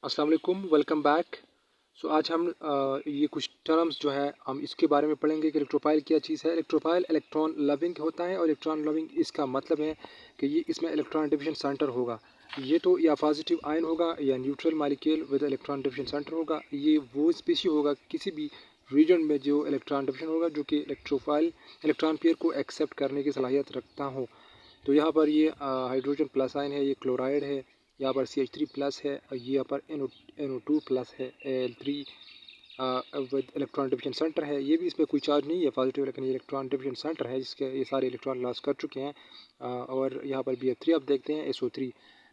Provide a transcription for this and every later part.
अस्सलाम वालेकुम, welcome back. आज हम ये कुछ टर्म्स जो है हम इसके बारे में पढ़ेंगे कि इलेक्ट्रोफाइल क्या चीज़ है। इलेक्ट्रोफाइल इलेक्ट्रॉन लविंग होता है और इलेक्ट्रॉन लविंग इसका मतलब है कि ये इसमें इलेक्ट्रॉन डिविजन सेंटर होगा। ये तो या पॉजिटिव आयन होगा या neutral molecule with electron division centre होगा। ये वो स्पीशी होगा किसी भी रीजन में जो इलेक्ट्रॉन डिविजन होगा जो कि इलेक्ट्रोफाइल इलेक्ट्रॉन पेयर को एक्सेप्ट करने की सलाहियत रखता हो। तो यहाँ पर ये हाइड्रोजन प्लस आयन है, ये क्लोराइड है, यहाँ पर CH3 प्लस है, ये यहाँ पर NO2 प्लस है, Al3 with electron division centre है। ये भी इसमें कोई चार्ज नहीं है पॉजिटिव, लेकिन ये इलेक्ट्रॉन डिविजन सेंटर है जिसके ये सारे इलेक्ट्रॉन लॉस कर चुके हैं। और यहाँ पर BF3 आप देखते हैं, SO3।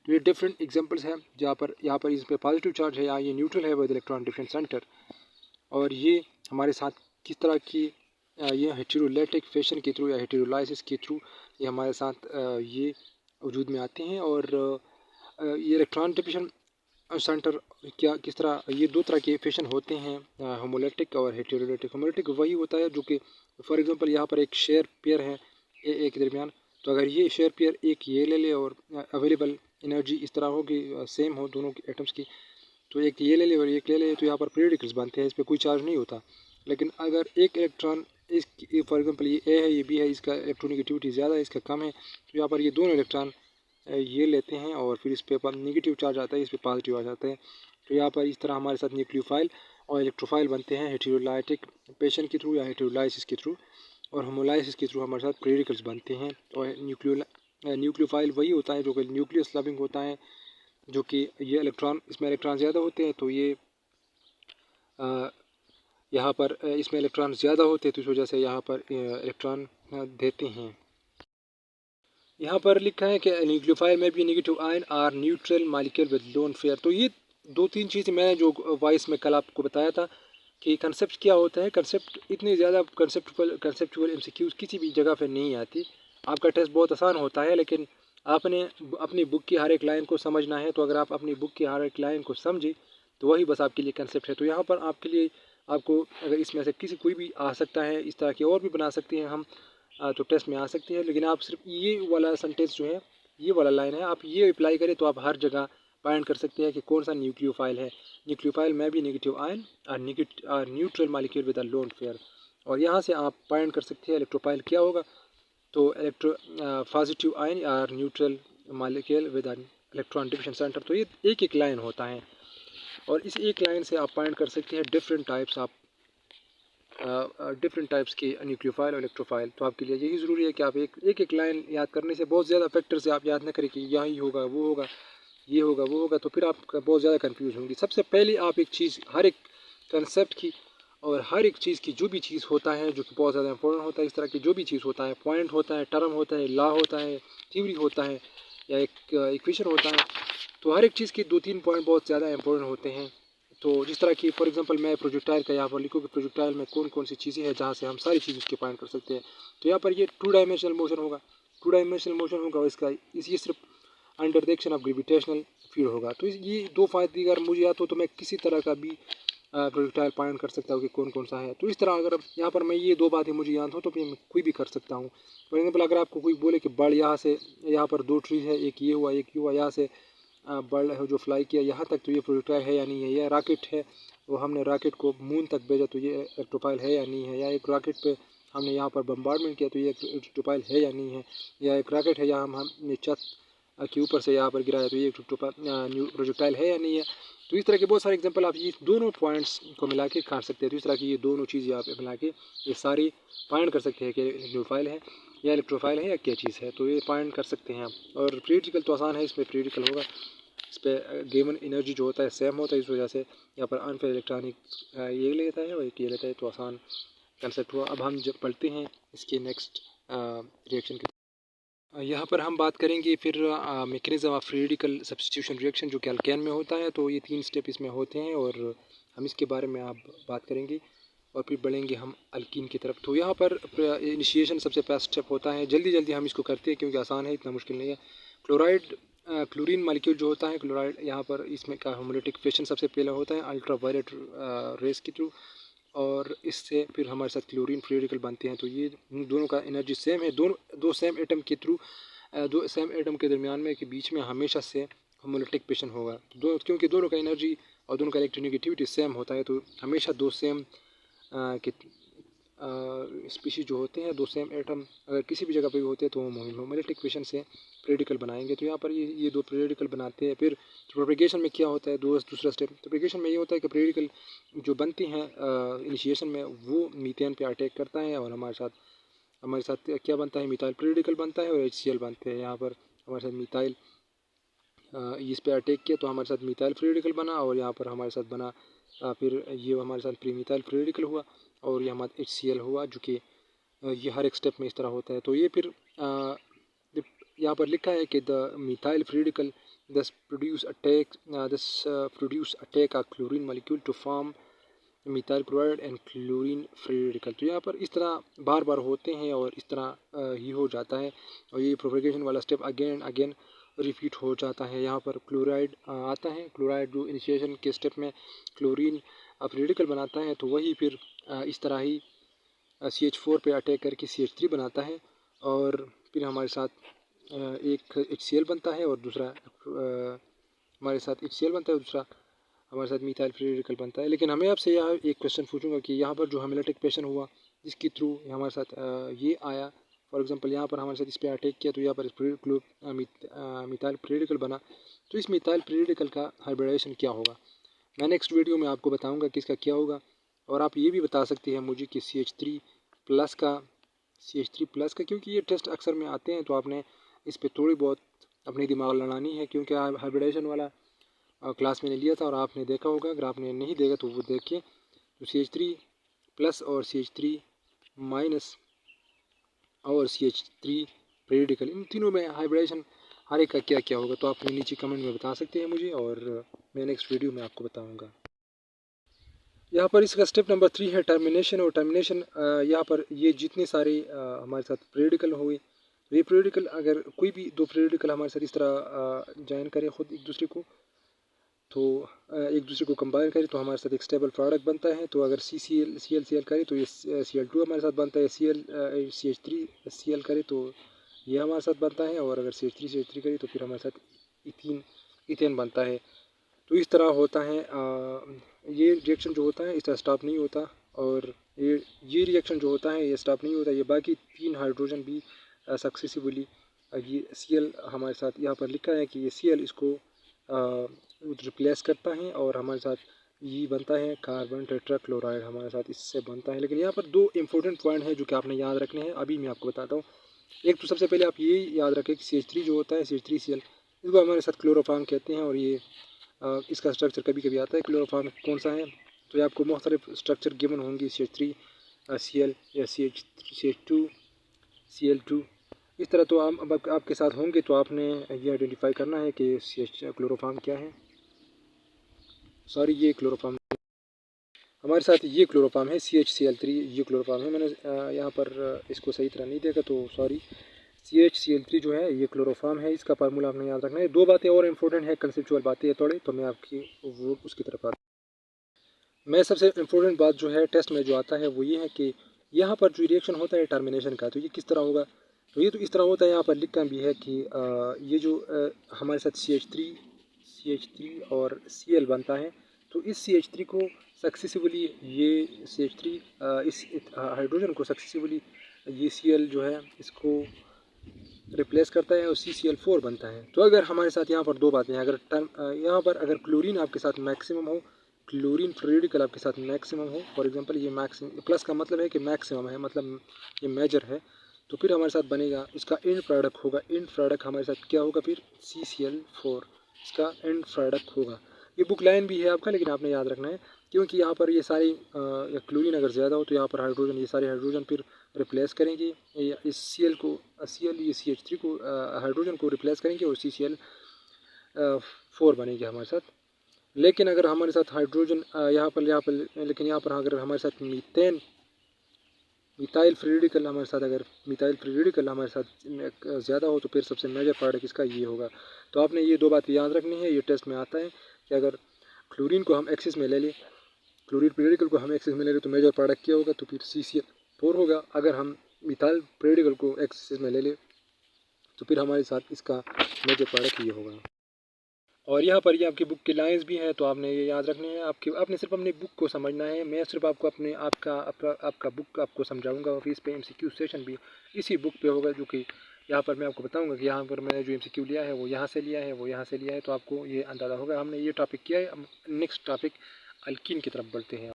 तो ये डिफरेंट एग्जांपल्स हैं जहाँ पर यहाँ पर इस पर पॉजिटिव चार्ज है या ये न्यूट्रल है विद इलेक्ट्रॉन डिविजन सेंटर। और ये हमारे साथ किस तरह की ये हेटेरोलाइटिक फिशन के थ्रू या हेटेरोलाइसिस के थ्रू ये हमारे साथ ये वजूद में आते हैं। और ये इलेक्ट्रॉन डिविजन सेंटर क्या किस तरह ये दो तरह के फिशन होते हैं, होमोलिटिक और हेटेरोलाइटिक। होमोलिटिक वही होता है जो कि फॉर एग्जांपल यहाँ पर एक शेयर पेयर है ए के दरमियान। तो अगर ये शेयर पेयर एक ये ले ले और अवेलेबल एनर्जी इस तरह हो कि सेम हो दोनों के एटम्स की, तो एक ये ले ले और एक ले ले तो यहाँ पर पेरिडिकल्स बनते हैं, इस पर कोई चार्ज नहीं होता। लेकिन अगर एक इलेक्ट्रॉन इस फॉर एग्जांपल ये ए है ये बी है, इसका इलेक्ट्रोनिगेटिविटी ज़्यादा है इसका कम है, तो यहाँ पर ये दोनों इलेक्ट्रॉन ये लेते हैं और फिर इस पर निगेटिव चार्ज आता है, इस पर पॉजिटिव आ जाता है। तो यहाँ पर इस तरह हमारे साथ न्यूक्लियोफाइल और इलेक्ट्रोफाइल बनते हैं हेटेरोलाइटिक पेशन के थ्रू या हेटेरोलाइसिस के थ्रू, और होमोलाइसिस के थ्रू हमारे साथ पेरिडिकल्स बनते हैं। और न्यूक्लियोफाइल वही होता है जो कि न्यूक्लियस लविंग होता है, जो कि ये इलेक्ट्रॉन इसमें इलेक्ट्रॉन ज़्यादा होते हैं, तो ये यहाँ पर इसमें इलेक्ट्रॉन ज़्यादा होते हैं तो इस वजह से यहाँ पर इलेक्ट्रॉन देते हैं। यहाँ पर लिखा है कि न्यूक्लियोफाइल में भी negative ion or neutral molecule with lone pair. तो ये दो तीन चीज़ें मैंने जो वॉइस में कल आपको बताया था कि कंसेप्ट क्या होता है। कंसेप्ट इतनी ज़्यादा कंसेप्चुअल MCQs किसी भी जगह पे नहीं आती। आपका टेस्ट बहुत आसान होता है, लेकिन आपने अपनी बुक की हर एक लाइन को समझना है। तो अगर आप अपनी बुक की हर एक लाइन को समझे तो वही बस आपके लिए कंसेप्ट है। तो यहाँ पर आपके लिए आपको अगर इसमें से किसी कोई भी आ सकता है, इस तरह के और भी बना सकते हैं हम, तो टेस्ट में आ सकती है। लेकिन आप सिर्फ ये वाला सेंटेंस जो है, ये वाला लाइन है, आप ये अप्लाई करें तो आप हर जगह पॉइंट कर सकते हैं कि कौन सा न्यूक्लियोफाइल है। न्यूक्लियोफाइल में भी नेगेटिव आयन और neutral molecule with a lone pair. और यहाँ से आप पॉइंट कर सकते हैं इलेक्ट्रोफाइल क्या होगा। तो पॉजिटिव आयन और neutral molecule with a electron division centre. तो ये एक एक लाइन होता है और इस एक लाइन से आप पॉइंट कर सकते हैं डिफरेंट टाइप्स के न्यूक्लियोफाइल और इलेक्ट्रोफाइल। तो आपके लिए यही ज़रूरी है कि आप एक लाइन याद करने से बहुत ज़्यादा फैक्टर से आप याद ना करें कि यही होगा वो होगा ये होगा वो होगा, तो फिर आप बहुत ज़्यादा कंफ्यूज होंगी। सबसे पहले आप एक चीज़ हर एक कंसेप्ट की और हर एक चीज़ की जो भी चीज़ होता है जो कि बहुत ज़्यादा इंपॉर्टेंट होता है, इस तरह की जो भी चीज़ होता है, पॉइंट होता है, टर्म होता है, लॉ होता है, थ्योरी होता है या एक इक्वेशन होता है, तो हर एक चीज़ के दो तीन पॉइंट बहुत ज़्यादा इंपॉर्टेंट होते हैं। तो जिस तरह की फॉर एग्जांपल मैं प्रोजेक्टाइल का यहाँ पर लिखूँ कि प्रोजेक्टाइल में कौन कौन सी चीज़ें हैं जहाँ से हम सारी चीज़ उसके पॉइंट कर सकते हैं। तो यहाँ पर ये 2 डायमेंशनल मोशन होगा, 2 डायमेंशनल मोशन होगा और इसका ये सिर्फ under the action of gravitational field होगा। तो ये दो फायदे अगर मुझे याद हो तो मैं किसी तरह का भी प्रोजेक्टाइल पॉइंट कर सकता हूँ कि कौन कौन सा है। तो इस तरह अगर यहाँ पर मैं ये दो बातें मुझे याद हो तो फिर मैं कोई भी कर सकता हूँ। फॉर एग्जाम्पल अगर आपको कोई बोले कि बर्ड यहाँ से यहाँ पर 2 ट्रीज है, एक ये हुआ एक ये हुआ, यहाँ से बर्ड है जो फ्लाई किया यहाँ तक, तो ये प्रोजेक्टाइल है या नहीं है। या रॉकेट है, वो हमने रॉकेट को मून तक भेजा, तो ये इलेक्ट्रोफाइल है या नहीं है। या एक रॉकेट पे हमने यहाँ पर बम्बार्डमेंट किया, तो ये इलेक्ट्रोफाइल है या नहीं है। या एक रॉकेट है या हमने छत के ऊपर से यहाँ पर गिराया, तो ये प्रोजेक्टाइल है या नहीं है। तो इस तरह के बहुत सारे एग्जांपल आप ये दोनों पॉइंट्स को मिला के काट सकते हैं। तो इस तरह की ये दोनों चीज़ें आप मिला के ये सारी पॉइंट कर सकते हैं कि इलेक्ट्रोफाइल है या इलेक्ट्रोफाइल है या क्या चीज़ है, तो ये पॉइंट कर सकते हैं आप। और पीरियडिकल तो आसान है, इसमें पीरियडिकल होगा, इस पर गिवन एनर्जी जो होता है सेम होता है, इस वजह से यहाँ पर अनफेयर इलेक्ट्रॉनिक ये लेता है और एक ये लेता है, तो आसान कंसेप्ट हुआ। अब हम जब पढ़ते हैं इसके नेक्स्ट रिएक्शन की, यहाँ पर हम बात करेंगे फिर mechanism of radical substitution reaction जो कि अल्केन में होता है। तो ये 3 स्टेप इसमें होते हैं और हम इसके बारे में आप बात करेंगे और फिर बढ़ेंगे हम अल्कीन की तरफ। तो यहाँ पर इनिशिएशन सबसे पहला स्टेप होता है, जल्दी जल्दी हम इसको करते हैं क्योंकि आसान है, इतना मुश्किल नहीं है। क्लोरीन मालिक्यूल जो होता है क्लोराइड, यहाँ पर इसमें का होमोलिटिक फिशन सबसे पहले होता है अल्ट्रा वायलेट रेस के थ्रू, और इससे फिर हमारे साथ क्लोरीन फ्री रेडिकल बनते हैं। तो ये दोनों का एनर्जी सेम है, दो सेम एटम के थ्रू, दो सेम एटम के दरमियान में के बीच में हमेशा से होमोलिटिक फिशन होगा। क्योंकि दोनों का एनर्जी और दोनों का इलेक्ट्रोनेगेटिविटी सेम होता है, तो हमेशा दो सेम स्पीशीज जो होते हैं, दो सेम एटम अगर किसी भी जगह पे भी होते हैं तो वो होमोलिटिक फिशन से पीरियडिकल बनाएंगे। तो यहाँ पर ये दो पीरियडिकल बनाते हैं। फिर प्रोपेगेशन में क्या होता है, दूसरा स्टेप प्रोपेगेशन में ये होता है कि पीरियडिकल जो बनती हैं इनिशिएशन में, वो मीथेन पे अटैक करता है और हमारे साथ क्या बनता है, मिथाइल पीरियडिकल बनता है और HCl बनते हैं। यहाँ पर हमारे साथ मिथाइल इस पे अटैक किया तो हमारे साथ मिथाइल पीरियडिकल बना, और यहाँ पर हमारे साथ बना फिर ये हमारे साथ प्री मिथाइल पीरियडिकल हुआ, और ये हमारा HCl हुआ, जो कि ये हर एक स्टेप में इस तरह होता है। तो ये फिर यहाँ पर लिखा है कि the methyl free radical thus produce attack a chlorine molecule to form methyl chloride and chlorine free radical. तो यहाँ पर इस तरह बार बार होते हैं और इस तरह ही हो जाता है, और ये प्रोपेगेशन वाला स्टेप अगेन अगेन रिपीट हो जाता है। यहाँ पर क्लोराइड आता है, क्लोराइड जो इनिशिएशन के स्टेप में क्लोरीन पीरियडिकल बनाता है, तो वही फिर इस तरह ही CH4 पे अटैक करके CH3 बनाता है, और फिर हमारे साथ एक HCl बनता है और दूसरा हमारे साथ HCl बनता है और दूसरा हमारे साथ मिथाइल पीरियडिकल बनता है। लेकिन हमें आपसे यहाँ एक क्वेश्चन पूछूंगा कि यहाँ पर जो होमोलिटिक फिशन हुआ जिसके थ्रू हमारे साथ ये आया, फॉर एग्जांपल यहाँ पर हमारे साथ इस पर अटैक किया तो यहाँ पर मिथाइल पीरियडिकल बना, तो इस मिथाइल पीरियडिकल का हाइब्रिडाइजेशन क्या होगा, मैं नेक्स्ट वीडियो में आपको बताऊँगा कि इसका क्या होगा। और आप ये भी बता सकते हैं मुझे कि CH3 प्लस का, क्योंकि ये टेस्ट अक्सर में आते हैं, तो आपने इस पर थोड़ी बहुत अपनी दिमाग लड़ानी है, क्योंकि हाइब्रिडाइजेशन वाला क्लास मैंने लिया था और आपने देखा होगा। अगर आपने नहीं देखा तो वो देखिए। तो CH3 प्लस और CH3 माइनस और CH3 पीरियडिकल, इन तीनों में हाइब्रिडाइजेशन हर एक का क्या क्या होगा, तो आप नीचे कमेंट में बता सकते हैं मुझे, और मैं नेक्स्ट वीडियो में आपको बताऊँगा। यहाँ पर इसका स्टेप नंबर 3 है टर्मिनेशन। और टर्मिनेशन यहाँ पर ये जितने सारे हमारे साथ पीरियडिकल हुए, ये पीरियडिकल अगर कोई भी दो पीरियडिकल हमारे साथ इस तरह ज्वाइन करें खुद एक दूसरे को, तो एक दूसरे को कंबाइन करें तो हमारे साथ एक स्टेबल प्रोडक्ट बनता है। तो अगर CL करें तो ये Cl2 हमारे साथ बनता है, CH3 Cl करें तो ये हमारे साथ बनता है, और अगर CH3 करें तो फिर हमारे साथ इथेन बनता है। तो इस तरह होता है। ये रिएक्शन जो होता है इस तरह स्टॉप नहीं होता, और ये रिएक्शन जो होता है ये स्टॉप नहीं होता। ये बाकी 3 हाइड्रोजन भी सक्सेसिवली ये Cl हमारे साथ यहाँ पर लिखा है कि ये Cl इसको रिप्लेस करता है, और हमारे साथ ये बनता है कार्बन टेट्राक्लोराइड हमारे साथ इससे बनता है। लेकिन यहाँ पर दो इम्पोर्टेंट पॉइंट हैं जो कि आपने याद रखने हैं, अभी मैं आपको बताता हूँ। एक तो सबसे पहले आप ये याद रखें कि CH3 जो होता है CH3Cl, इसको हमारे साथ क्लोरोफॉर्म कहते हैं, और ये इसका स्ट्रक्चर कभी कभी आता है क्लोरोफॉर्म कौन सा है, तो ये आपको मुख्तलिफ स्ट्रक्चर गिवन होंगी, CH3Cl या CH2Cl2 इस तरह। तो अब आपके साथ होंगे तो आपने ये आइडेंटिफाई करना है कि क्लोरोफॉर्म क्या है। सॉरी, ये क्लोरोफॉर्म हमारे साथ ये क्लोरोफॉर्म है CHCl3, ये क्लोरोफॉर्म है। मैंने यहाँ पर इसको सही तरह नहीं देखा तो सॉरी। CHCl3 जो है ये क्लोरोफॉर्म है, इसका फार्मूला आपने याद रखना है। दो बातें और इम्पोर्टेंट है, कंसेप्चुअल बातें है थोड़ी, तो मैं आपकी वो उसकी तरफ आता हूँ। मैं सबसे इम्पोर्टेंट बात जो है टेस्ट में जो आता है वो ये है कि यहाँ पर जो रिएक्शन होता है टर्मिनेशन का, तो ये किस तरह होगा। तो ये तो इस तरह होता है, यहाँ पर लिखा भी है कि ये जो हमारे साथ CH3 और Cl बनता है, तो इस CH3 को सक्सेसिवली ये CH3 इस हाइड्रोजन को सक्सेसिवली ये Cl जो है इसको रिप्लेस करता है और CCl4 बनता है। तो अगर हमारे साथ यहाँ पर दो बातें हैं, अगर यहाँ पर अगर क्लोरीन आपके साथ मैक्सिमम हो, क्लोरीन पीरियडिकल आपके साथ मैक्सिमम हो, फॉर एग्जांपल ये मैक्सिमम प्लस का मतलब है कि मैक्सिमम है, मतलब ये मेजर है, तो फिर हमारे साथ बनेगा इसका एंड प्रोडक्ट होगा। एंड प्रोडक्ट हमारे साथ क्या होगा, फिर CCl4 इसका एंड प्रोडक्ट होगा। ये बुक लाइन भी है आपका, लेकिन आपने याद रखना है, क्योंकि यहाँ पर ये सारी क्लोरीन अगर ज़्यादा हो तो यहाँ पर हाइड्रोजन, ये सारे हाइड्रोजन फिर रिप्लेस करेंगे इस Cl ये CH3 को हाइड्रोजन को रिप्लेस करेंगे और CCl4 बनेंगे हमारे साथ। लेकिन अगर हमारे साथ हाइड्रोजन यहाँ पर अगर हमारे साथ मिथाइल पीरियडिकल हमारे साथ ज़्यादा हो तो फिर सबसे मेजर प्रोडक्ट इसका ये होगा। तो आपने ये दो बातें याद रखनी है। ये टेस्ट में आता है कि अगर क्लोरीन को हम एक्सिस में ले लें, क्लोरीन पीरियडिकल को हम एक्सिस में ले लें तो मेजर प्रोडक्ट क्या होगा, तो फिर CCl4 होगा। अगर हम मिथाइल पीरियडिकल को एक्सिस में ले लें तो फिर हमारे साथ इसका मेजर प्रोडक्ट ये होगा। और यहाँ पर ये आपकी बुक की लाइंस भी हैं, तो आपने ये याद रखने हैं। आपने सिर्फ अपनी बुक को समझना है। मैं सिर्फ आपको आपका बुक आपको समझाऊंगा, और इस पे MCQ सेशन भी इसी बुक पे होगा, जो कि यहाँ पर मैं आपको बताऊंगा कि यहाँ पर मैंने जो MCQ लिया है वो यहाँ से लिया है, वो यहाँ से लिया है, तो आपको ये अंदाज़ा होगा। हमने ये टॉपिक किया है। नेक्स्ट टॉपिक अल्कीन की तरफ बढ़ते हैं।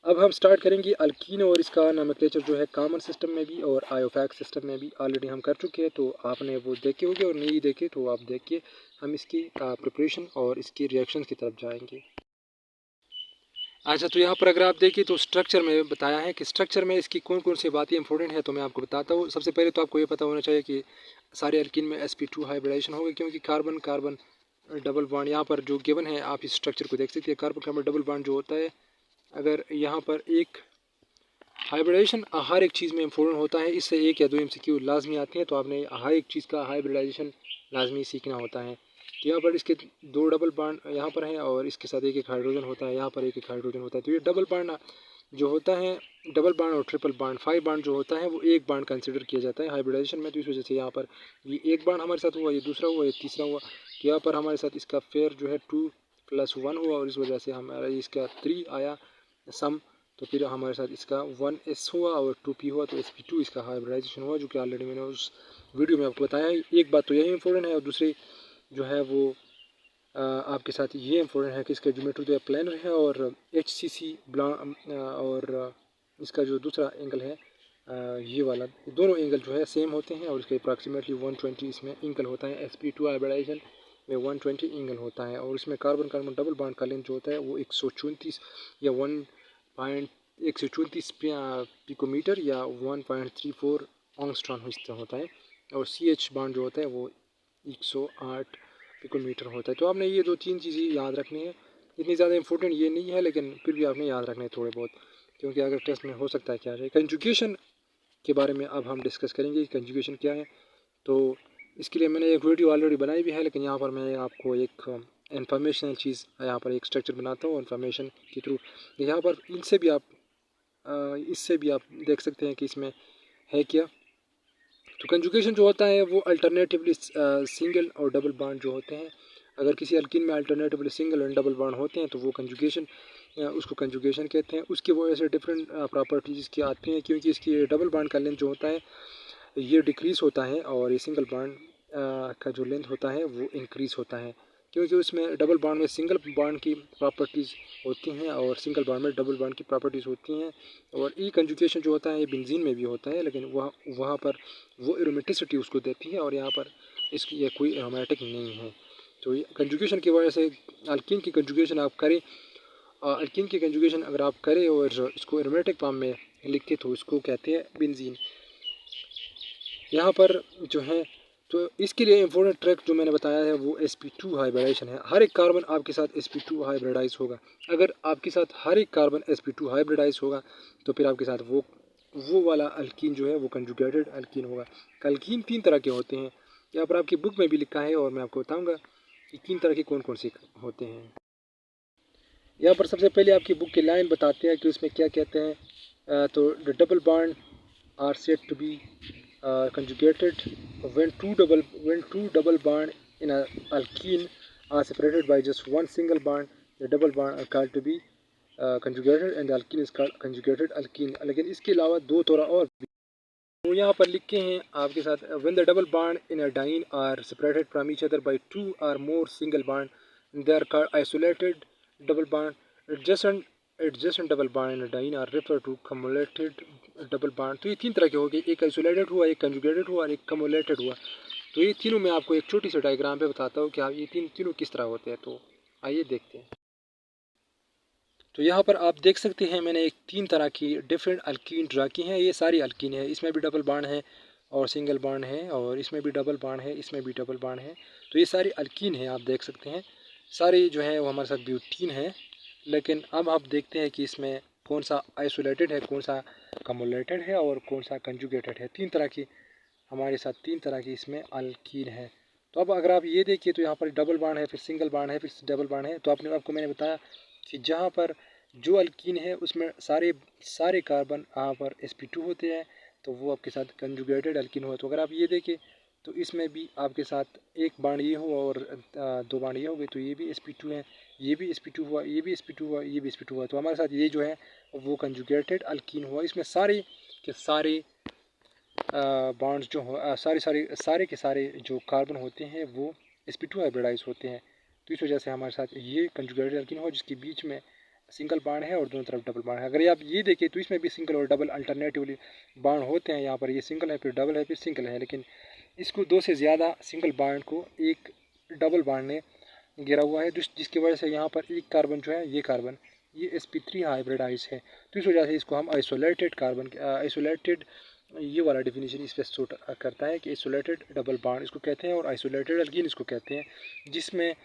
अब हम स्टार्ट करेंगे अल्कीन, और इसका नोमेंक्लेचर जो है कॉमन सिस्टम में भी और आयोफैक्ट सिस्टम में भी ऑलरेडी हम कर चुके हैं, तो आपने वो देखे होंगे, और नहीं देखे तो आप देखिए। हम इसकी प्रिपरेशन और इसकी रिएक्शन की तरफ जाएंगे। अच्छा, तो यहाँ पर अगर आप देखिए तो स्ट्रक्चर में बताया है कि स्ट्रक्चर में इसकी कौन कौन सी बातें इंपॉर्टेंट है, तो मैं आपको बताता हूँ। सबसे पहले तो आपको ये पता होना चाहिए कि सारे अल्कीन में sp2 हाइब्रिडाइजेशन होगा, क्योंकि कार्बन कार्बन डबल बॉन्ड यहाँ पर जो गिवन है, आप इस स्ट्रक्चर को देख सकते हैं। कार्बन कार्बन डबल बॉन्ड जो होता है, अगर यहाँ पर एक हाइब्रिडाइजेशन हर एक चीज़ में इंपॉर्टेंट होता है, इससे एक या दो MCQ लाजमी आते हैं, तो आपने हर एक चीज़ का हाइब्रिडाइजेशन लाजमी सीखना होता है। तो यहाँ पर इसके दो डबल बॉन्ड यहाँ पर हैं, और इसके साथ एक एक हाइड्रोजन होता है, यहाँ पर एक एक हाइड्रोजन होता है। तो ये डबल बॉन्ड जो होता है, डबल बॉन्ड और ट्रिपल बॉन्ड, 5 बॉन्ड जो होता है वो एक बॉन्ड कंसिडर किया जाता है हाइब्रिडाइजेशन में। तो इस वजह से यहाँ पर ये एक बॉन्ड हमारे साथ हुआ, ये दूसरा हुआ, ये तीसरा हुआ। तो यहाँ पर हमारे साथ इसका फेयर जो है 2+1 हुआ, और इस वजह से हमारा इसका 3 आया सम। तो फिर हमारे साथ इसका 1s हुआ और 2p हुआ, तो sp2 इसका हाइब्रिडाइजेशन हुआ, जो कि ऑलरेडी मैंने उस वीडियो में आपको बताया है। एक बात तो यही इंपॉर्टेंट है, और दूसरी जो है वो आपके साथ ये इंपॉर्टेंट है कि इसका ज्योमेट्री जो है प्लानर है, और HCC और इसका जो दूसरा एंगल है ये वाला, दोनों एंगल जो है सेम होते हैं, और इसका अप्रॉक्सीमेटली 120 इसमें एंगल होता है। sp2 हाइब्रिडाइजेशन में 120 एंगल होता है, और इसमें कार्बन कार्बन डबल बॉन्ड का लेंथ जो होता है वो 134 या 1.134 पिकोमीटर या 1.34 ऑंगस्ट्रॉन होता है, और CH बॉन्ड जो होता है वो 108 पिकोमीटर होता है। तो आपने ये 2-3 चीज़ें याद रखनी है। इतनी ज़्यादा इंपॉर्टेंट ये नहीं है, लेकिन फिर भी आपने याद रखने हैं थोड़े बहुत, क्योंकि अगर टेस्ट में हो सकता है क्या है। कंजुगेशन के बारे में अब हम डिस्कस करेंगे, कंजुगेशन क्या है। तो इसके लिए मैंने एक वीडियो ऑलरेडी बनाई भी है, लेकिन यहाँ पर मैं आपको एक इंफॉर्मेशनल चीज़ यहाँ पर एक स्ट्रक्चर बनाता हूँ इन्फॉर्मेशन के थ्रू। यहाँ पर इससे भी आप देख सकते हैं कि इसमें है क्या। तो कंजुगेशन जो होता है वो अल्टरनेटिवली सिंगल और डबल बॉन्ड जो होते हैं, अगर किसी अल्कीन में अल्टरनेटिवली सिंगल और डबल बॉन्ड होते हैं तो वो कंजुगेशन उसको कंजुगेशन कहते हैं। उसकी वजह से डिफरेंट प्रॉपर्टीज़ की आती हैं, क्योंकि इसकी डबल बॉन्ड का लेंथ जो होता है ये डिक्रीज़ होता है, और ये सिंगल बॉन्ड का जो लेंथ होता है वो इंक्रीज़ होता है, क्योंकि उसमें डबल बॉन्ड में सिंगल बॉन्ड की प्रॉपर्टीज़ होती हैं और सिंगल बॉन्ड में डबल बॉन्ड की प्रॉपर्टीज़ होती हैं। और ई कंजुगेशन जो होता है ये बेंजीन में भी होता है, लेकिन वहाँ पर वो एरोमेटिसिटी उसको देती है, और यहाँ पर इसकी ये कोई एरोमेटिक नहीं है। तो ये कंजुगेशन की वजह से अल्कीन की कंजुगेशन आप करें, अल्कीन की कंजुगेशन अगर आप करें और इसको एरोमेटिक फॉर्म में लिखें तो इसको कहते हैं बेंजीन। यहाँ पर जो है, तो इसके लिए इम्पोर्टेंट ट्रैक जो मैंने बताया है वो sp2 हाइब्रिडाइजेशन है। हर एक कार्बन आपके साथ sp2 हाइब्रिडाइज होगा। अगर आपके साथ हर एक कार्बन sp2 हाइब्रिडाइज होगा तो फिर आपके साथ वो वाला अल्कीन जो है वो कंजुगेटेड अल्कीन होगा। अल्कीन 3 तरह के होते हैं, यहाँ पर आपकी बुक में भी लिखा है, और मैं आपको बताऊँगा कि 3 तरह के कौन कौन से होते हैं। यहाँ पर सबसे पहले आपकी बुक की लाइन बताते हैं कि उसमें क्या कहते हैं। तो the double bond are said to be conjugated when two double bond in a alkene are separated by just one single bond. The double bond are called to be conjugated and the alkene is called conjugated alkene. लेकिन इसके अलावा दो थोड़ा और भी तो यहाँ पर लिखे हैं आपके साथ, when the double bond in a diene are separated from each other by 2 or more single bond they are called isolated double bond. Adjacent double bond in a diene are referred to cumulated double bond. तो ये 3 तरह के हो गए, एक isolated हुआ, एक conjugated हुआ और एक कम्युलेटेड हुआ। तो ये तीनों मैं आपको एक छोटी सी डायग्राम पे बताता हूँ कि आप ये तीनों किस तरह होते हैं। तो आइए देखते हैं। तो यहाँ पर आप देख सकते हैं मैंने एक 3 तरह की डिफरेंट अल्कीन ड्रा की हैं। ये सारी अल्कीन है, इसमें भी डबल बॉन्ड है और सिंगल बॉन्ड है, और इसमें भी डबल बॉन्ड है, इसमें भी डबल बॉन्ड है। तो ये सारी अल्कीन है, आप देख सकते हैं सारी जो है वो हमारे साथ ब्यूटीन है। लेकिन अब आप देखते हैं कि इसमें कौन सा आइसोलेटेड है, कौन सा कम्युलेटेड है और कौन सा कंजुगेटेड है। 3 तरह की हमारे साथ 3 तरह की इसमें अल्कीन है। तो अब अगर आप ये देखिए तो यहाँ पर डबल बॉन्ड है, फिर सिंगल बॉन्ड है, फिर डबल बॉन्ड है। तो आपको मैंने बताया कि जहाँ पर जो अल्कीन है उसमें सारे कार्बन यहाँ पर sp2 होते हैं, तो वो आपके साथ कंजुगेटेड अल्कीन हुआ। तो अगर आप ये देखें तो इसमें भी आपके साथ एक बाड ये हो और दो बाड ये हो गए, तो ये भी sp2 है, ये भी sp2 हुआ, ये भी sp2 हुआ, ये भी sp2 हुआ। तो हमारे साथ ये जो है वो कंजुगेटेड अल्कीन हुआ। इसमें सारे के सारे बॉन्ड्स जो हो सारे के सारे जो कार्बन होते हैं वो sp2 हाइब्रिडाइज होते हैं। तो इस वजह से हमारे साथ ये कंजुगेटेड अल्कीन हुआ जिसके बीच में सिंगल बाड है और दोनों तरफ डबल बाड है। अगर आप ये देखें तो इसमें भी सिंगल और डबल अल्टरनेटिवली बाड होते हैं। यहाँ पर ये सिंगल है, फिर डबल है, फिर सिंगल है, लेकिन इसको दो से ज़्यादा सिंगल बाड को एक डबल बाड ने घेरा हुआ है, जिसकी वजह से यहाँ पर एक कार्बन जो है ये कार्बन ये sp3 हाइब्रिडाइज है। तो इस वजह से इसको हम आइसोलेटेड कार्बन आइसोलेटेड ये वाला डेफिनेशन इस पर सूट करता है कि आइसोलेटेड डबल बाड इसको कहते हैं और आइसोलेटेड अल्कीन इसको कहते हैं, जिसमें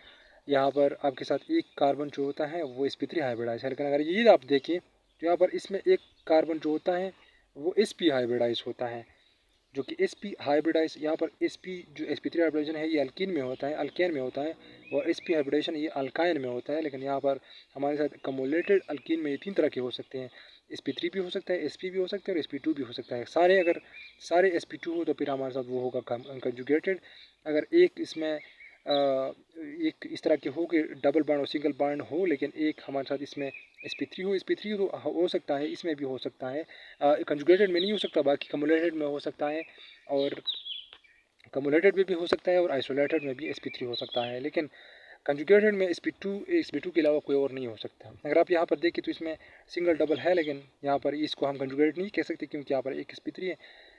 यहाँ पर आपके साथ एक कार्बन जो होता है वो sp3 हाइब्रिडाइज है। लेकिन अगर ये आप देखें तो यहाँ पर इसमें एक कार्बन जो होता है वो sp हाइब्रिडाइज होता है, जो कि sp हाइब्रिडाइज यहाँ पर sp जो sp3 हाइब्रिडाइजेशन है ये अल्कीन में होता है, अल्केन में होता है, और sp हाइब्रिडाइजेशन ये अल्काइन में होता है। लेकिन यहाँ पर हमारे साथ कम्युलेटेड अल्कीन में ये तीन तरह के हो सकते हैं, sp3 भी हो सकता है, sp भी हो सकता है और sp2 भी हो सकता है। अगर सारे sp2 हो तो फिर हमारे साथ वो होगा कंजुगेटेड। अगर एक इसमें एक इस तरह के हो कि डबल बाड और सिंगल बाड हो, लेकिन एक हमारे साथ इसमें sp3 तो हो सकता है, इसमें भी हो सकता है, कंजुगेटेड में नहीं हो सकता, बाकी कम्युलेटेड में हो सकता है, और कम्युलेटेड में भी हो सकता है और आइसोलेटेड में भी sp3 हो सकता है। लेकिन कंजुगेटेड में sp2 के अलावा कोई और नहीं हो सकता। अगर आप यहाँ पर देखें तो इसमें सिंगल डबल है, लेकिन यहाँ पर इसको हम कंजुगेटेड नहीं कह सकते क्योंकि यहाँ पर एक sp3 है।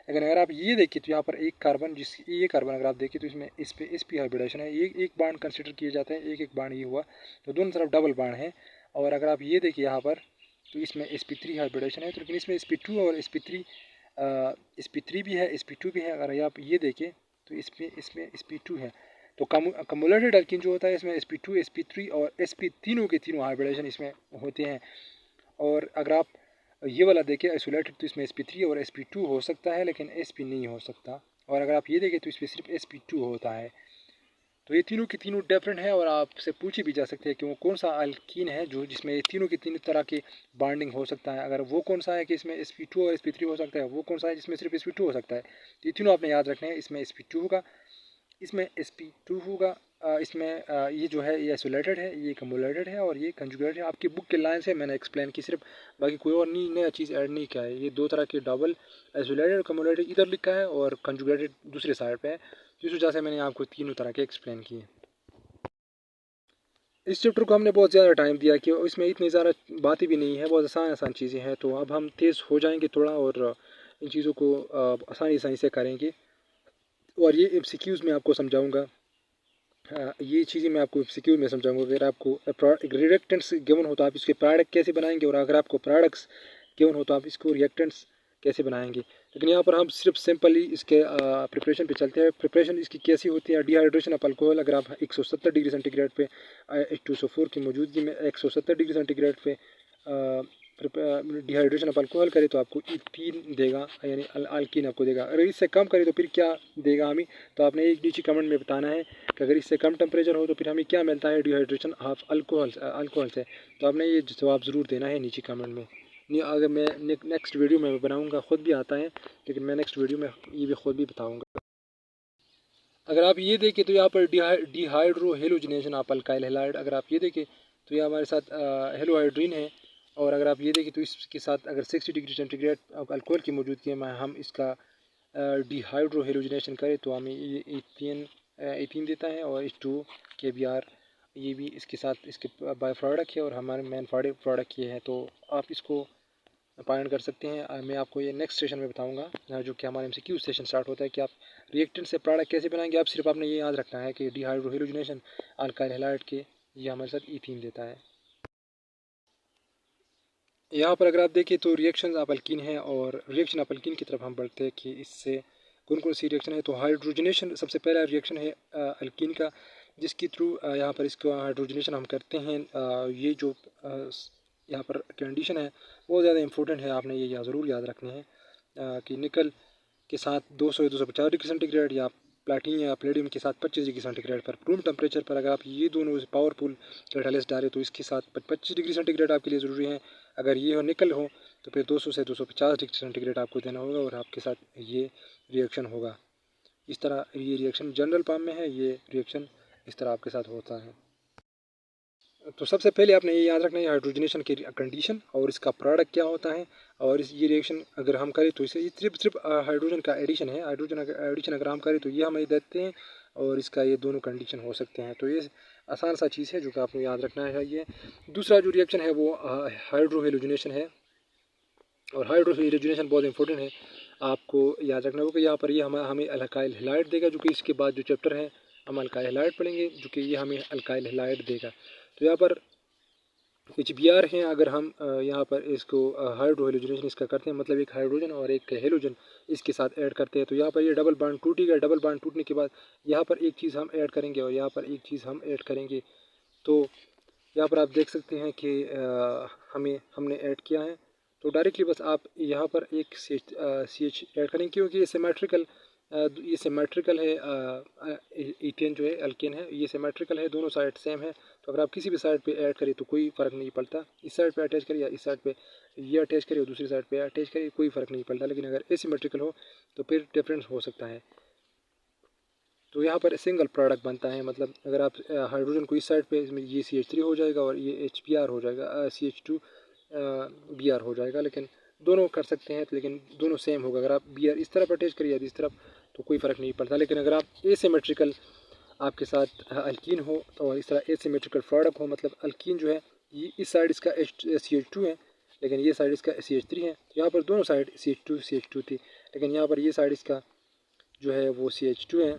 लेकिन अगर आप ये देखें तो यहाँ पर एक कार्बन ये कार्बन अगर आप देखें तो इसमें इस पे sp हाइब्रिडेशन है, ये एक बाड कंसिडर किए जाते हैं, एक बाड ये हुआ, तो दोनों तरफ डबल बाड है। और अगर आप ये देखिए यहाँ पर तो इसमें sp3 हाइब्रिडेशन है, तो लेकिन इसमें sp2 और sp3 भी है, sp2 भी है। अगर आप ये देखें तो इसमें sp2 है। तो कम्युलेटेड अल्कीन जो होता है इसमें sp2 sp3 और sp तीनों के तीनों हाइब्रिडेशन इसमें होते हैं। और अगर आप ये वाला देखें आइसोलेटेड तो इसमें sp3 और sp2 हो सकता है, लेकिन sp नहीं हो सकता। और अगर आप ये देखें तो इसमें सिर्फ sp2 होता है। तो ये तीनों की तीनों डिफरेंट है, और आपसे पूछी भी जा सकती है कि वो कौन सा अल्कीन है जो जिसमें ये तीनों की तीनों तरह की बॉन्डिंग हो सकता है। अगर वो कौन सा है कि इसमें sp2 और sp3 हो सकता है, वो कौन सा है जिसमें सिर्फ sp2 हो सकता है। तो ये तीनों आपने याद रखने हैं, इसमें sp2 होगा, इसमें sp2 होगा, इसमें ये जो है ये आइसोलेटेड है, ये कम्युलेटेड है और ये कंजुगेटेड है। आपकी बुक के लाइन से मैंने एक्सप्लेन की सिर्फ, बाकी कोई और नहीं नया चीज़ ऐड नहीं किया है। ये दो तरह के डबल आइसोलेटेड और कम्युलेटेड इधर लिखा है और कंजुगेटेड दूसरे साइड पे है, जिस वजह से मैंने आपको तीनों तरह के एक्सप्लेन किए। इस चैप्टर को हमने बहुत ज़्यादा टाइम दिया कि इसमें इतनी ज़्यादा बातें भी नहीं है, बहुत आसान चीज़ें हैं। तो अब हम तेज़ हो जाएंगे थोड़ा और इन चीज़ों को आसानी से करेंगे, और ये एमसीक्यूज़ में आपको समझाऊंगा। ये चीज़ें मैं आपको एमसीक्यू में समझाऊंगा। अगर आपको एक रिएक्टेंट्स गिवन हो तो आप इसके प्रोडक्ट कैसे बनाएंगे, और अगर आपको प्रोडक्ट्स गिवन हो तो आप इसको रिएक्टेंट्स कैसे बनाएंगे। लेकिन यहाँ पर हम सिर्फ सिंपली इसके प्रिपरेशन पे चलते हैं। प्रिपरेशन इसकी कैसी होती है, डिहाइड्रेशन ऑफ अल्कोहल। अगर आप 170 डिग्री सेंटीग्रेड पे H2SO4 की मौजूदगी में 170 डिग्री सेंटीग्रेड पे डिहाइड्रेशन ऑफ अल्कोहल करें तो आपको ईथीन देगा, यानी अल्कीन आपको देगा। अगर इससे कम करें तो फिर क्या देगा हमें, तो आपने एक नीचे कमेंट में बताना है कि अगर इससे कम टेम्परेचर हो तो फिर हमें क्या मिलता है डिहाइड्रेशन ऑफ अल्कोहल से। तो आपने ये जवाब ज़रूर देना है नीचे कमेंट में। नहीं, अगर मैं नेक्स्ट वीडियो में बनाऊंगा, ख़ुद भी आता है, लेकिन मैं नेक्स्ट वीडियो में ये भी ख़ुद भी बताऊंगा। अगर आप ये देखें तो यहाँ पर dehydro halogenation of alkyl halide, अगर आप ये देखें तो ये हमारे साथ हेलोहाइड्रीन है। और अगर आप ये देखें तो इसके साथ अगर 60 डिग्री सेंटीग्रेड अल्कोहल की मौजूदगी में हम इसका डिहाइड्रो हेलोजिनेशन करें तो हमें ये एथीन देता है, और H2KBr ये भी इसके साथ इसके बाय प्रोडक्ट है, और हमारे मेन प्रोडक्ट ये है। तो आप इसको पॉइंट कर सकते हैं। मैं आपको ये नेक्स्ट सेशन में बताऊंगा, जो कि हमारे MCQ सेशन स्टार्ट होता है कि आप रिएक्टेंट से प्रोडक्ट कैसे बनाएंगे। आप सिर्फ आपने ये याद रखना है कि डिहाइड्रो हेलोजिनेशन अल्काइल हैलाइड के ये हमारे साथ ईथीन देता है। यहाँ पर अगर आप देखें तो रिएक्शन ऑफ अल्कीन है, और रिएक्शन ऑफ अल्कीन की तरफ हम बढ़ते हैं कि इससे कौन कौन सी रिएक्शन है। तो हाइड्रोजनेशन सबसे पहला रिएक्शन है अल्कीन का, जिसके थ्रू यहाँ पर इसको हाइड्रोजनेशन हम करते हैं। ये जो यहाँ पर कंडीशन है वो ज़्यादा इंपॉर्टेंट है, आपने ये ज़रूर याद रखने हैं कि निकल के साथ 200 या 250 डिग्री सेंटीग्रेड, या प्लाटीन या प्लेडियम के साथ 25 डिग्री सेंटीग्रेड पर रूम टेम्परेचर पर अगर आप ये दोनों पावरफुल कैटालिस्ट डालें तो इसके साथ 25 डिग्री सेंटीग्रेड आपके लिए ज़रूरी है। अगर ये हो निकल हो तो फिर 200 से 250 डिग्री सेंटीग्रेड आपको देना होगा, और आपके साथ ये रिएक्शन होगा। इस तरह ये रिएक्शन जनरल पाम में है, ये रिएक्शन इस तरह आपके साथ होता है। तो सबसे पहले आपने ये याद रखना है हाइड्रोजनेशन की कंडीशन और इसका प्रोडक्ट क्या होता है। और इस ये रिएक्शन अगर हम करें तो इसे ये सिर्फ हाइड्रोजन का एडिशन है। हाइड्रोजन एडिशन अगर हम करें तो ये हमें देते हैं और इसका ये दोनों कंडीशन हो सकते हैं। तो ये आसान सा चीज़ है जो कि आपने याद रखना है। ये दूसरा जो रिएक्शन है वो हाइड्रोहेलोजनेशन है। और हाइड्रोहेलोजनेशन बहुत इंपॉर्टेंट है, आपको याद रखना होगा कि यहाँ पर ये हमें अल्काइल हैलाइड देगा, जो कि इसके बाद जो चैप्टर है हम अल्काइल हैलाइड पढ़ेंगे, जो कि ये हमें अल्काइल हैलाइड देगा। तो यहाँ पर HBr हैं, अगर हम यहाँ पर इसको हाइड्रोहेलोजनेशन इसका करते हैं, मतलब एक हाइड्रोजन और एक हेलोजन इसके साथ ऐड करते हैं, तो यहाँ पर ये डबल बॉन्ड टूटेगा। डबल बॉन्ड टूटने के बाद यहाँ पर एक चीज़ हम ऐड करेंगे और यहाँ पर एक चीज़ हम ऐड करेंगे। तो यहाँ पर आप देख सकते हैं कि हमने ऐड किया है। तो डायरेक्टली बस आप यहाँ पर एक CH ऐड करेंगे, क्योंकि ये सिमेट्रिकल है। इथेन जो है अल्केन है, ये सिमेट्रिकल है, दोनों साइड सेम है। तो अगर आप किसी भी साइड पे ऐड करें तो कोई फ़र्क नहीं पड़ता, इस साइड पे अटैच करिए या इस साइड पे ये अटैच करिए और दूसरी साइड पे अटैच करिए, कोई फ़र्क नहीं पड़ता। लेकिन अगर एसिमेट्रिकल हो तो फिर डिफरेंस हो सकता है। तो यहाँ पर सिंगल प्रोडक्ट बनता है, मतलब अगर आप हाइड्रोजन को इस साइड पे, इसमें ये CH3 हो जाएगा और ये HBr हो जाएगा, CH2Br हो जाएगा। लेकिन दोनों कर सकते हैं, लेकिन दोनों सेम होगा। अगर आप Br इस तरफ अटैच करिए या इस तरफ तो कोई फ़र्क नहीं पड़ता। लेकिन अगर आप एसिमेट्रिकल आपके साथ अल्कीन हो और इस तरह एसिमेट्रिकल प्रोडक्ट हो, मतलब अल्कीन जो है ये इस साइड इसका CH2 है, लेकिन ये साइड इसका CH3 है। तो यहाँ पर दोनों साइड CH2 थी, लेकिन यहाँ पर ये साइड इसका जो है वो CH2 है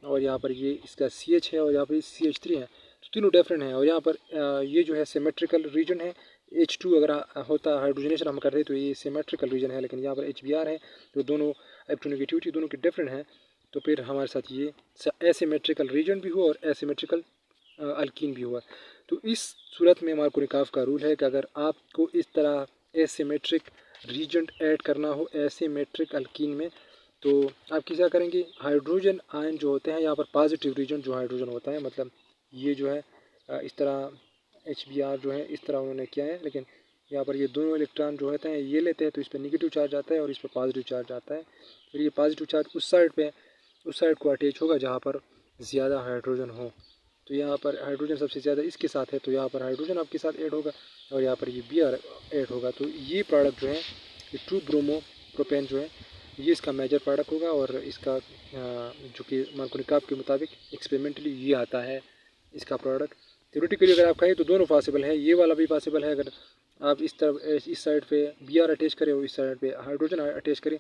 और यहाँ पर ये इसका CH है और यहाँ पर CH3 है। तो तीनों डिफरेंट हैं। और यहाँ पर ये जो है सिमेट्रिकल रीजन है। H2 अगर होता हाइड्रोजनेशन हम करते तो ये सिमेट्रिकल रीजन है, लेकिन यहाँ पर HBr है, तो दोनों इलेक्ट्रॉन नेगेटिविटी दोनों की डिफरेंट है। तो फिर हमारे साथ ये एसिमेट्रिकल रीजन भी हुआ और एसिमेट्रिकल अल्कीन भी हुआ। तो इस सूरत में मार्कोनिकॉफ का रूल है कि अगर आपको इस तरह एसिमेट्रिक रीजन ऐड करना हो एसिमेट्रिक अल्कीन में, तो आप क्या करेंगे, हाइड्रोजन आयन जो होते हैं यहाँ पर पॉजिटिव रीजन जो हाइड्रोजन होता है, मतलब ये जो है इस तरह HBr जो है इस तरह उन्होंने किया है, लेकिन यहाँ पर ये दोनों इलेक्ट्रॉन जो होते हैं ये लेते हैं, तो इस पर निगेटिव चार्ज आता है और इस पर पॉजिटिव चार्ज आता है। फिर ये पॉजिटिव चार्ज उस साइड को अटैच होगा जहाँ पर ज़्यादा हाइड्रोजन हो। तो यहाँ पर हाइड्रोजन सबसे ज़्यादा इसके साथ है, तो यहाँ पर हाइड्रोजन आपके साथ ऐड होगा और यहाँ पर ये Br ऐड होगा। तो ये प्रोडक्ट जो है ये 2 ब्रोमो प्रोपेन जो है ये इसका मेजर प्रोडक्ट होगा। और इसका जो कि मार्कोनिकॉफ के मुताबिक एक्सपेरिमेंटली ये आता है इसका प्रोडक्ट। थ्योरेटिकली अगर आप कहें तो दोनों पॉसिबल है, ये वाला भी पॉसिबल है। अगर आप इस तरफ इस साइड पे Br अटैच करें और इस साइड पे हाइड्रोजन अटैच करें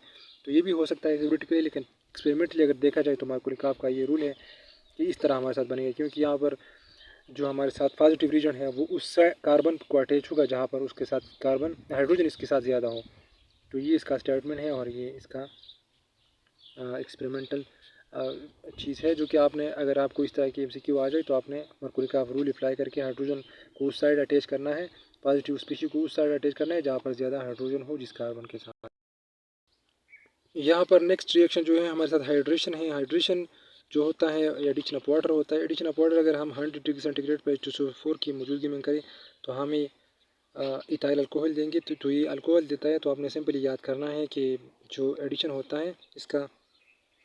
तो ये भी हो सकता है थ्योरेटिकली। लेकिन एक्सपेरिमेंटली अगर देखा जाए तो मार्कोनिकॉफ का ये रूल है कि इस तरह हमारे साथ बनेगा, क्योंकि यहाँ पर जो हमारे साथ पॉजिटिव रीजन है वो उस कार्बन को अटैच होगा जहाँ पर उसके साथ कार्बन हाइड्रोजन इसके साथ ज़्यादा हो। तो ये इसका स्टेटमेंट है और ये इसका एक्सपेरिमेंटल चीज़ है, जो कि आपने अगर आपको इस तरह की MCQ आ जाए तो आपने मार्कोनिकॉफ रूल अप्लाई करके हाइड्रोजन को उस साइड अटैच करना है, पॉजिटिव स्पीशीज को उस साइड अटैच करना है जहाँ पर ज़्यादा हाइड्रोजन हो जिस कार्बन के साथ। यहाँ पर नेक्स्ट रिएक्शन जो है हमारे साथ हाइड्रेशन है। हाइड्रेशन जो होता है एडिशन ऑफ वाटर होता है। एडिशन ऑफ वाटर अगर हम 100 डिग्री सेंटीग्रेड पर H2SO4 की मौजूदगी में करें तो हमें इथाइल अल्कोहल देंगे। तो ये अल्कोहल देता है। तो आपने सिंपली याद करना है कि जो एडिशन होता है इसका,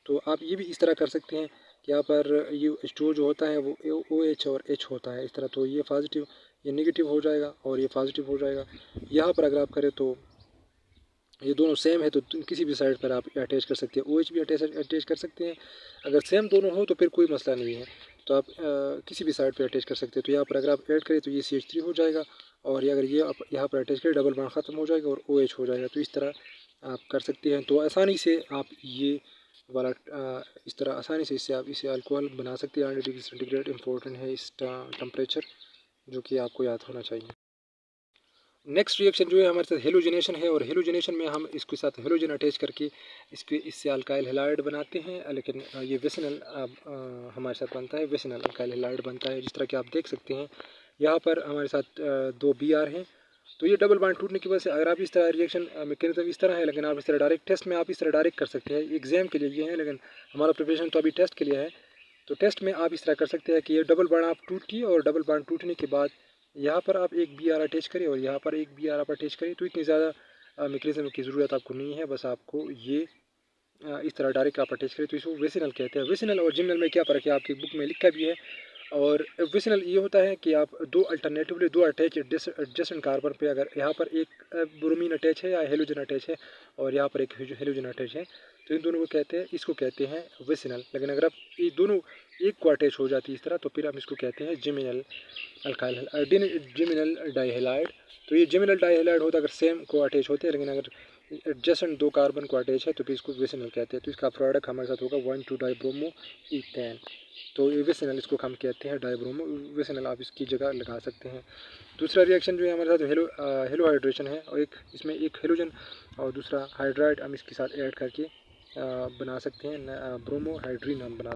तो आप ये भी इस तरह कर सकते हैं कि यहाँ पर ये H2O जो होता है वो OH और H होता है इस तरह। तो ये पॉजिटिव ये नेगेटिव हो जाएगा और ये पॉजिटिव हो जाएगा। यहाँ पर अगर आप करें तो ये दोनों सेम है, तो किसी भी साइड पर आप अटैच कर सकते हैं। OH भी अटैच कर सकते हैं। अगर सेम दोनों हो तो फिर कोई मसला नहीं है, तो आप किसी भी साइड पर अटैच कर सकते हैं। तो यहाँ पर अगर आप ऐड करें तो ये CH3 हो जाएगा और ये अगर ये आप यहाँ पर अटैच करें डबल बॉन्ड ख़त्म हो जाएगा और OH हो जाएगा। तो इस तरह आप कर सकते हैं। तो आसानी से आप ये वाला इस तरह आसानी से इससे आप इसे अल्कोहल बना सकते हैं। 100 डिग्री सेंटीग्रेड इंपॉर्टेंट है इस टेम्परेचर, जो कि आपको याद होना चाहिए। नेक्स्ट रिएक्शन जो है हमारे साथ हेलोजनेशन है। और हेलोजनेशन में हम इसके साथ हेलोजन अटैच करके इससे अल्काइल हैलाइड बनाते हैं। लेकिन ये वेसिनल हमारे साथ बनता है, वेसिनल अल्काइल हैलाइड बनता है, जिस तरह कि आप देख सकते हैं। यहाँ पर हमारे साथ 2 Br हैं। तो ये डबल बॉन्ड टूटने की वजह से अगर आप इस तरह रिएक्शन मैकेनिज्म इस तरह है, लेकिन आप इस तरह डायरेक्ट टेस्ट में आप इस तरह डायरेक्ट कर सकते हैं। एग्जाम के लिए ये है, लेकिन हमारा प्रिपरेशन तो अभी टेस्ट के लिए है। तो टेस्ट में आप इस तरह कर सकते हैं कि ये डबल बॉन्ड आप टूटी और डबल बॉन्ड टूटने के बाद यहाँ पर आप एक Br अटैच करें और यहाँ पर एक Br आप अटैच करें। तो इतनी ज़्यादा मैकेनिज्म की ज़रूरत आपको नहीं है, बस आपको ये इस तरह डायरेक्ट आप अटैच करें तो इसको विसिनल कहते हैं। विसिनल और जिमिनल में क्या फ़र्क है आपकी बुक में लिखा भी है। और विसिनल ये होता है कि आप दो अल्टरनेटिवली दो अटैच एडजेसेंट कार्बन पे अगर यहाँ पर एक ब्रोमीन अटैच है या हेलोजन अटैच है और यहाँ पर एक हेलोजन अटैच है तो इन दोनों को कहते हैं, इसको कहते हैं विसिनल। लेकिन अगर आप ये दोनों एक को अटैच हो जाती है इस तरह तो फिर हम इसको कहते हैं जिमिनल अल्काइल जिमिनल डाइहेलाइड। तो ये जिमिनल डाइहेलाइड होता है अगर सेम को अटैच होते हैं, लेकिन अगर एडजेसेंट दो कार्बन को अटैच है तो फिर इसको विसिनल कहते हैं। तो इसका प्रोडक्ट हमारे साथ होगा 1,2-डाइब्रोमो ईथेन। तो ये विसिनल इसको हम कहते हैं, डाइब्रोमो विसिनल आप इसकी जगह लगा सकते हैं। दूसरा रिएक्शन जो है हमारे साथ हेलो हाइड्रेशन है और एक इसमें एक हेलोजन और दूसरा हाइड्राइड हम इसके साथ ऐड करके बना सकते हैं, ब्रोमो हाइड्रीन हम बना।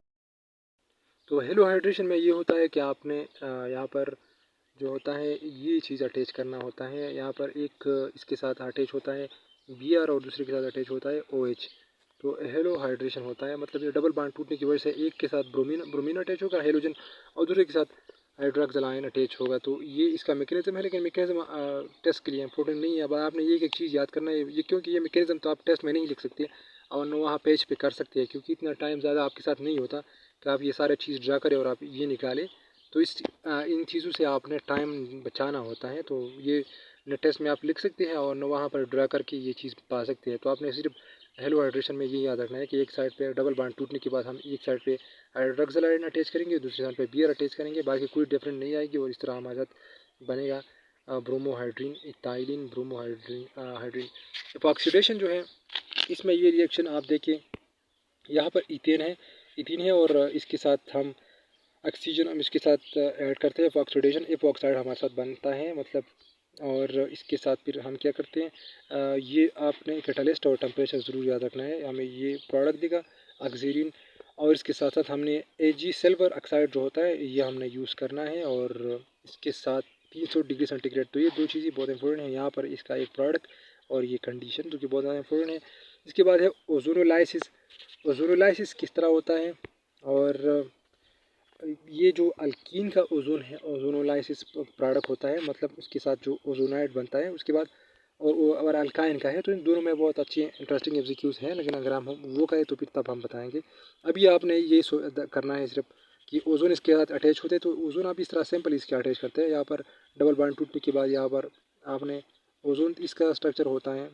तो हेलो हाइड्रेशन में ये होता है कि आपने यहाँ पर जो होता है ये चीज़ अटैच करना होता है। यहाँ पर एक इसके साथ अटैच होता है Br और दूसरे के साथ अटैच होता है OH। तो हेलो हाइड्रेशन होता है, मतलब ये डबल बॉन्ड टूटने की वजह से एक के साथ ब्रोमीन अटैच होगा हेलोजन और दूसरे के साथ हाइड्रोक्सिल आयन अटैच होगा। तो ये इसका मैकेनिज्म है, लेकिन मैकेनिज्म टेस्ट के लिए इंपॉर्टेंट नहीं है। अब आपने ये एक चीज़ याद करना है, ये क्योंकि ये मैकेनिज्म तो आप टेस्ट में नहीं लिख सकते और न वहाँ पेज पे कर सकते हैं, क्योंकि इतना टाइम ज़्यादा आपके साथ नहीं होता कि आप ये सारे चीज़ ड्रा करें और आप ये निकालें। तो इन चीज़ों से आपने टाइम बचाना होता है। तो ये न टेस्ट में आप लिख सकते हैं और न वहाँ पर ड्रा करके ये चीज़ पा सकते हैं। तो आपने सिर्फ हेलो हाइड्रेशन में ये याद रखना है कि एक साइड पे डबल बॉन्ड टूटने के बाद हम एक साइड पे हाइड्रोक्सिल आयन अटैच करेंगे, दूसरे साइड पे Br अटैच करेंगे, बाकी कोई डिफरेंट नहीं आएगी और इस तरह हमारे साथ बनेगा ब्रोमोहाइड्रीन इथाइलिन ब्रोमोहाइड्रीन हाइड्रीन। एपॉक्सीडेशन जो है इसमें ये रिएक्शन आप देखिए, यहाँ पर इथेन है और इसके साथ हम ऑक्सीजन हम इसके साथ ऐड करते हैं। एपॉक्सीडेशन एपॉक्साइड हमारे साथ बनता है, मतलब और इसके साथ फिर हम क्या करते हैं, ये आपने कैटलिस्ट और टेम्परेचर ज़रूर याद रखना है, हमें ये प्रोडक्ट देगा ऑक्सीजन। और इसके साथ साथ हमने Ag सिल्वर ऑक्साइड जो होता है ये हमने यूज़ करना है और इसके साथ 300 डिग्री सेंटीग्रेड। तो ये दो चीज़ें बहुत इंपॉर्टेंट हैं यहाँ पर, इसका एक प्रोडक्ट और ये कंडीशन जो कि बहुत ज़्यादा इंपॉर्टेंट है। इसके बाद है ओजोनोलाइसिस। ओजोनोलाइसिस किस तरह होता है, और ये जो अल्कीन का ओजोन है ओजोनोलाइसिस प्रोडक्ट होता है, मतलब उसके साथ जो ओजोनाइड बनता है उसके बाद, और वो अगर अल्काइन का है तो इन दोनों में बहुत अच्छी इंटरेस्टिंग एग्जीक्यूज हैं, लेकिन अगर हम वो करें तो फिर तब हम बताएंगे। अभी आपने ये करना है सिर्फ कि ओजोन इसके साथ अटैच होते हैं, तो ओजोन आप इस तरह सिंपल इसके अटैच करते हैं। यहाँ पर डबल बॉन्ड टूटने के बाद यहाँ पर आपने ओजोन इसका स्ट्रक्चर होता है,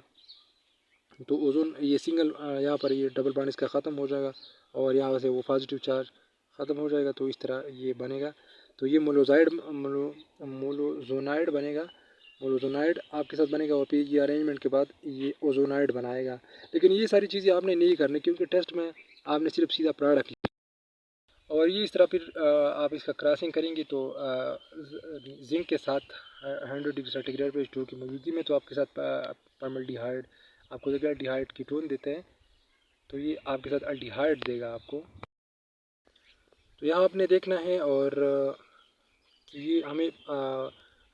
तो ओजोन ये सिंगल यहाँ पर ये डबल बॉन्ड इसका ख़त्म हो जाएगा और यहाँ से वो पॉजिटिव चार्ज ख़त्म हो जाएगा। तो इस तरह ये बनेगा। तो ये मोलोजोनाइड बनेगा, मोलोजोनाइड आपके साथ बनेगा और फिर ये अरेंजमेंट के बाद ये ओजोनाइड बनाएगा। लेकिन ये सारी चीज़ें आपने नहीं करनी, क्योंकि टेस्ट में आपने सिर्फ सीधा प्रोडक्ट और ये इस तरह फिर आप इसका क्रॉसिंग करेंगे तो जिंक के साथ 100 डिग्री सेंटीग्रेड पर स्टोव की मौजूदगी में, तो आपके साथ परमल्डिहाइड आपको देगा, अल्डिहाइड कीटोन देते हैं, तो ये आपके साथ अल्डिहाइड देगा आपको। तो यहाँ आपने देखना है और ये हमें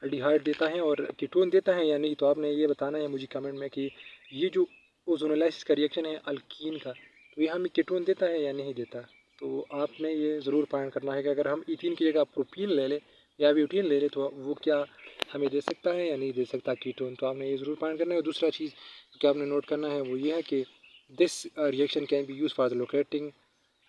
अल्डिहाइड देता है और कीटोन देता है या नहीं, तो आपने ये बताना है मुझे कमेंट में कि ये जो ओजोनोलाइसिस का रिएक्शन है अल्कीन का, तो ये हमें कीटोन देता है या नहीं देता। तो आपने ये ज़रूर पॉइंट करना है कि अगर हम इथीन की जगह प्रोपीन ले लें या ब्यूटीन ले लें तो वो क्या हमें दे सकता है या नहीं दे सकता कीटोन। तो आपने ये ज़रूर पॉइंट करना है। और दूसरा चीज़ क्या आपने नोट करना है वो ये है कि this reaction can be use for the locating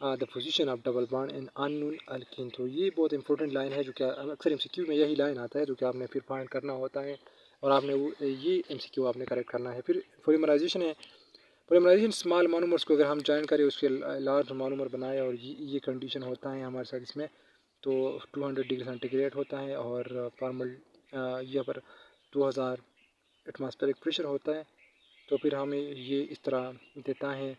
the position of double bond in unknown alkyne. तो ये बहुत इंपॉर्टेंट लाइन है जो कि अक्सर एमसीक्यू में यही लाइन आता है जो कि आपने फिर फाइंड करना होता है और आपने वो ये एमसीक्यू आपने करेक्ट करना है। फिर पोलीमराइजेशन है, पोलीमराइजेशन स्मॉल मोनोमर्स को अगर हम ज्वाइन करें उसके लार्ज मोनोमर बनाए और ये कंडीशन होता है हमारे साथ इसमें, तो 200 डिग्री सेंटीग्रेड होता है और फॉर्मल यहाँ पर 2000 एटमॉस्फेरिक प्रेशर होता है। तो फिर हमें ये इस तरह देता है,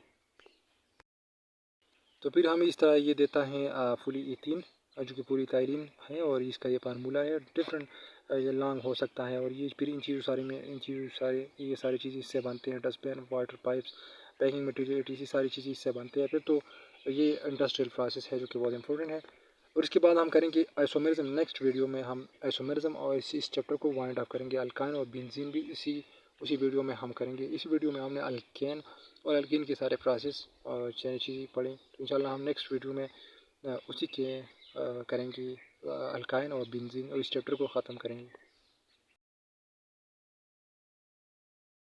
तो फिर हमें इस तरह ये देता है फुली इथीन जो कि पूरी इथाइलिन है और इसका ये फार्मूला है। डिफरेंट ये लॉन्ग हो सकता है और ये फिर इन चीज़ों सारे ये सारी चीज़ें इससे बनते हैं, dustbin water pipes packing material ये सारी चीज़ें इससे बनते हैं। फिर तो ये इंडस्ट्रियल प्रोसेस है जो कि बहुत इंपॉर्टेंट है। और इसके बाद हम करेंगे आइसोमेरिज्म। नेक्स्ट वीडियो में हम आइसोमेरिज्म और इस चैप्टर को वाइंड अप करेंगे। अल्काइन और बेंजीन भी उसी वीडियो में हम करेंगे। इस वीडियो में हमने अल्केन और अल्कीन के सारे प्रोसेस और चीज़ें पढ़ी, तो इंशाल्लाह हम नेक्स्ट वीडियो में उसी के करेंगे अल्काइन और बेंजीन और इस चैप्टर को ख़त्म करेंगे।